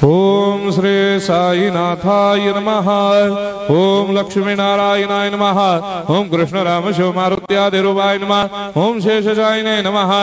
ओम श्री साईनाथाय नमः। ओम लक्ष्मी नारायणाय नमः। ओम कृष्ण राम शिव मारुत्यादिरूपाय नमः। ओम शेषशायिने नमः।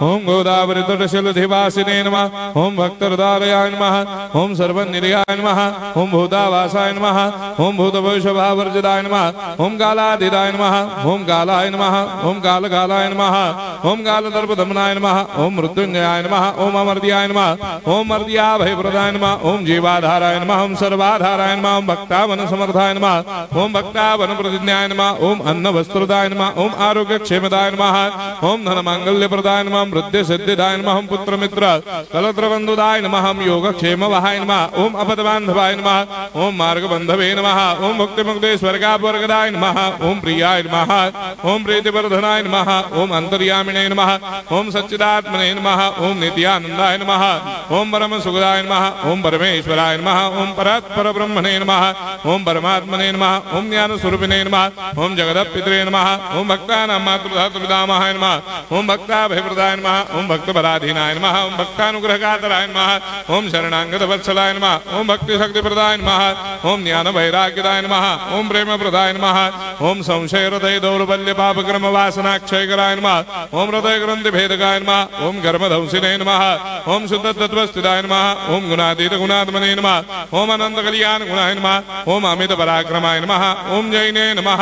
ओम गोदावरी तटशिलधिवासिने नमः। ओम भक्तहृदयाय नमः। ओम सर्वनिर्याय नमः। ओम भूतावासाय नमः। ओम भूतभविष्यभावर्जिताय नमः। ओम कालातीताय नमः। ओम कालाय नमः। ओम कालकालाय नमः। ओम कालदर्पदमनाय नमः। ओम मृत्युंजयाय नमः। ओम अमर्त्याय नमः। ओम मर्त्याभयप्रदाय नमः। ओम जीवाधाराय नमः। ओम सर्वाधाराय नमः। ओम भक्तावन समर्थाय नमः। ओम भक्तावन प्रतिज्ञाय नमः। ओम अन्न वस्त्रदाय नमः। ओम आरोग्य क्षेमदाय नमः। ओम धन मांगल्य प्रदाय नमः। वृद्धि सिद्धिदाय नमः। ओम पुत्र मित्र कलत्र बंधुदाय नमः। ओम योग क्षेम वहाय नमः। ओम अपद बांधवाय नमः। ओम मार्ग बंधवे नमः। ओम मुक्ति मुक्ति स्वर्गापवर्गदाय नमः। ओम प्रियाय नमः। ओम प्रीतिवर्धनाय नमः। ओम अंतर्यामिने नमः। ओम सच्चिदात्मने नमः। ओम नित्यानंदाय नमः। ओम परम सुखदाय नमः। ओम परमेश्वराय नमः। ओम परात्पर ब्रह्मणे नमः। ओम परमात्मने नमः। ओम ज्ञान स्वरूपिणे नमः। ओम जगदपितरे नमः। ओम भक्तानां मातृधातुपितामहाय नमः। ओम भक्ताभयप्रदाय नमः। ओम भक्तपराधीनाय नमः। ओम भक्तानुग्रहकातराय नमः। ओम शरणागत वत्सलाय नमः। ओम भक्ति शक्तिप्रदाय नमः। ओम ज्ञान वैराग्यदाय नमः। ओम प्रेम प्रदाय नमः। ओम संशय हृदय दौर्बल्य पाप कर्म वासना क्षयकराय नमः। ओम हृदय ग्रंथि भेदकाय नमः। ओम कर्मधंसिने नमः। ओम शुद्ध तत्वस्थिताय नमः। ओम गुणातीत गुणात्मने नमः। ओम अनंत कल्याण गुणाय नमः। ओम अमित पराक्रमाय नमः। ओम जैने नमः।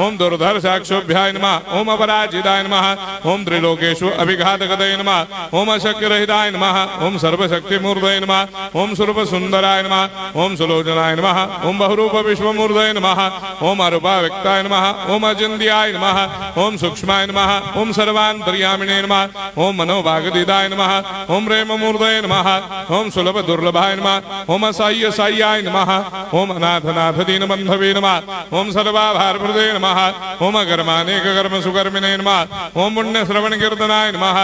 ओम दुर्धर्षाक्षोभ्याय नमः। ओम अपराजिताय नमः। ओम त्रिलोकेषु अभिघातगतये नमः। ओम अशक्य रहिताय नमः। ओम सर्वशक्तिमूर्तये नमः। ओम स्वरूप सुंदराय नमः। ओम सुलोचनाय नमः। ओम बहुरूप विश्वमूर्तये नमः। ओम अरूपाव्यक्ताय नमः। ओम अचिन्त्याय नमः। ओम सूक्ष्माय नमः। ओम सर्वान्तर्यामिने नमः। ओम मनोभागदिदाय नमः। ओम प्रेममूर्तये नमः। ओम सुलभ दुर्लभाय नमः। ओम असाह्य साह्याय नमः। ओम अनाथनाथ दीनबन्धवे नमः। ओम सर्वाभारप्रदे नमः। ओम अकर्मानेक कर्म सुकर्मिणे नमः। ओम पुण्य श्रवण कीर्तनाय नमः।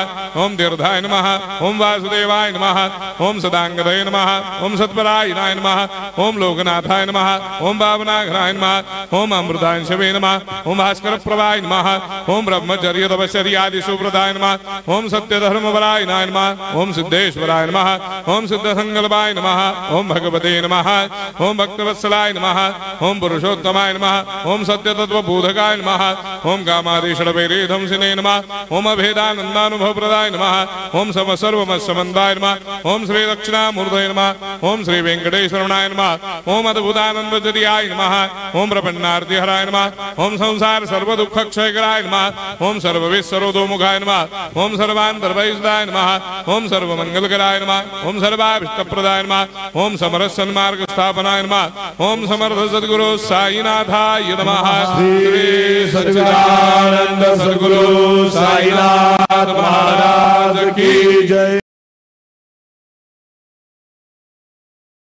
ओम तीर्थाय नमः। ओम वासुदेवाय नमः। ओम सदांगदये नमः। ओम सत्परायणाय नमः। ओम लोकनाथाय नमः। ओम भावनाघ्राय नमः। ओम अमृतांशवे नमः। ओम भास्कर प्रभाय नमः। ओम ब्रह्मचर्य तपश्चर्यादि सुप्रदाय नमः। ओम सत्यधर्मपरायणाय नमः। ओम सिद्धेश्वराय नमः। ओम सिद्ध संकल्पाय नमः। ओम भगवते नमः। ओम भक्तवत्सलाय नमः। ओम पुरुषोत्तमाय नमः। ओम सत्य तत्वबोधकाय नमः। ओम कामादिषडवैरेधंसिने नमः। ओम अभेदानंदानुभव प्रदाय नमः। ओम सर्वमस्समन्ताय नमः। ओम श्री दक्षिणामूर्तये नमः। ओम श्री वेंकटेश्वराय नमः। ओम अद्भुतानंदचर्याय नमः। ओम प्रपन्नार्तिहराय नमः। ओम संसार सर्व दुख क्षयकराय नमः। ओम सर्वविश्वरोधोमुखाय नमः। ओम सर्वान्तर्भयदाय नमः। ओम सर्वमंगलकराय नमः। ओम सर्वाभिष्टप्रदाय नमः। ओम समरस सन्मार्ग स्थापनाय नमः। ओम समर्थ सद्गुरु साईनाथाय नमः। श्री सच्चिदानंद सद्गुरु साईनाथ महाराज